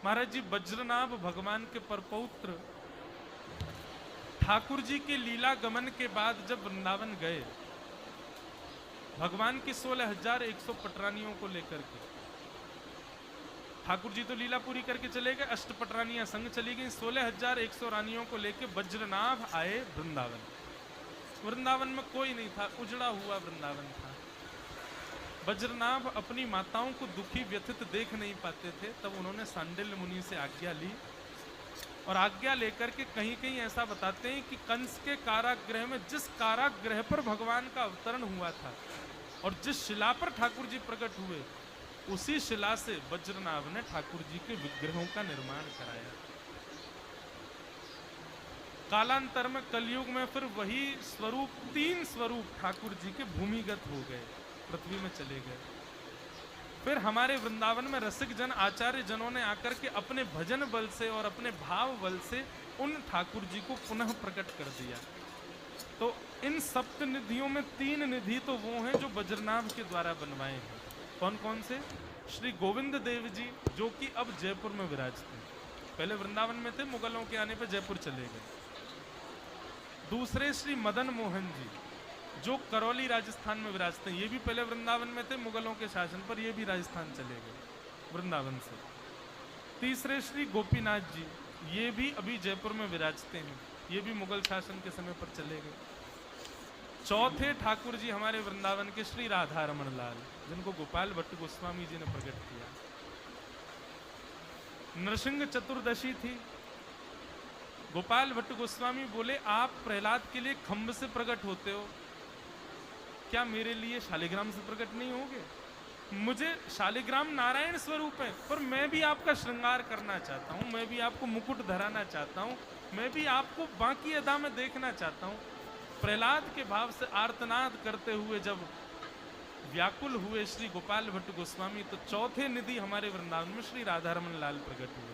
महाराज जी वज्रनाभ भगवान के परपौत्र ठाकुर जी के लीला गमन के बाद जब वृंदावन गए, भगवान की 16,100 पटरानियों को लेकर के, ठाकुर जी तो लीला पूरी करके चले गए, अष्ट पटरानियां संग चली गई, 16,100 रानियों को लेकर वज्रनाभ आए वृंदावन। वृंदावन में कोई नहीं था, उजड़ा हुआ वृंदावन था। वज्रनाभ अपनी माताओं को दुखी व्यथित देख नहीं पाते थे, तब उन्होंने सांडिल्य मुनि से आज्ञा ली और आज्ञा लेकर के कहीं कहीं ऐसा बताते हैं कि कंस के कारागृह में, जिस कारागृह पर भगवान का अवतरण हुआ था और जिस शिला पर ठाकुर जी प्रकट हुए, उसी शिला से वज्रनाभ ने ठाकुर जी के विग्रहों का निर्माण कराया। कालांतर में कलयुग में फिर वही स्वरूप, 3 स्वरूप ठाकुर जी के भूमिगत हो गए, पृथ्वी में चले गए। फिर हमारे वृंदावन में रसिक जन, आचार्य जनों ने आकर के अपने भजन बल से और अपने भाव बल से उन ठाकुर जी को पुनः प्रकट कर दिया। तो इन सप्त निधियों में 3 निधि तो वो हैं जो वज्रनाभ के द्वारा बनवाए हैं। कौन कौन से? श्री गोविंद देव जी, जो कि अब जयपुर में विराजते हैं। पहले वृंदावन में थे, मुगलों के आने पर जयपुर चले गए। दूसरे श्री मदन मोहन जी, जो करौली राजस्थान में विराजते हैं। ये भी पहले वृंदावन में थे, मुगलों के शासन पर ये भी राजस्थान चले गए वृंदावन से। तीसरे श्री गोपीनाथ जी, ये भी अभी जयपुर में विराजते हैं, ये भी मुगल शासन के समय पर चले गए। चौथे ठाकुर जी हमारे वृंदावन के श्री राधा रमन लाल, जिनको गोपाल भट्ट गोस्वामी जी ने प्रकट किया। नरसिंह चतुर्दशी थी, गोपाल भट्ट गोस्वामी बोले आप प्रहलाद के लिए खम्भ से प्रकट होते हो, क्या मेरे लिए शालिग्राम से प्रकट नहीं होगे? मुझे शालिग्राम नारायण स्वरूप है, पर मैं भी आपका श्रृंगार करना चाहता हूँ, मैं भी आपको मुकुट धराना चाहता हूँ, मैं भी आपको बाकी अदा में देखना चाहता हूँ। प्रहलाद के भाव से आर्तनाद करते हुए जब व्याकुल हुए श्री गोपाल भट्ट गोस्वामी, तो चौथे निधि हमारे वृंदावन में श्री राधा रमन लाल प्रकट हुए।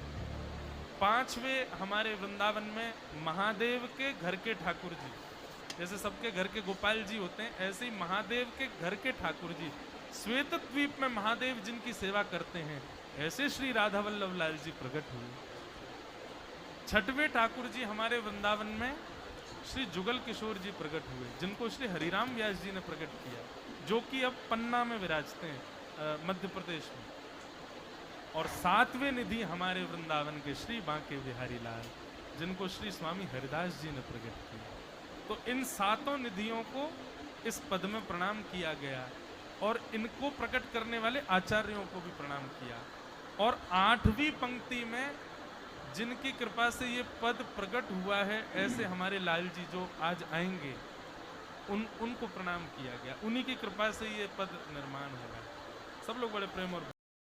पांचवें हमारे वृंदावन में महादेव के घर के ठाकुर जी, जैसे सबके घर के गोपाल जी होते हैं, ऐसे ही महादेव के घर के ठाकुर जी, श्वेत द्वीप में महादेव जिनकी सेवा करते हैं, ऐसे श्री राधा वल्लभ लाल जी प्रकट हुए। छठवें ठाकुर जी हमारे वृंदावन में श्री जुगल किशोर जी प्रकट हुए, जिनको श्री हरिराम व्यास जी ने प्रकट किया, जो कि अब पन्ना में विराजते हैं मध्य प्रदेश में। और सातवें निधि हमारे वृंदावन के श्री बांके बिहारी लाल, जिनको श्री स्वामी हरिदास जी ने प्रकट किया। तो इन सातों निधियों को इस पद में प्रणाम किया गया और इनको प्रकट करने वाले आचार्यों को भी प्रणाम किया। और 8वीं पंक्ति में जिनकी कृपा से ये पद प्रकट हुआ है, ऐसे हमारे लाल जी जो आज आएंगे, उनको प्रणाम किया गया, उन्हीं की कृपा से ये पद निर्माण होगा। सब लोग बड़े प्रेम और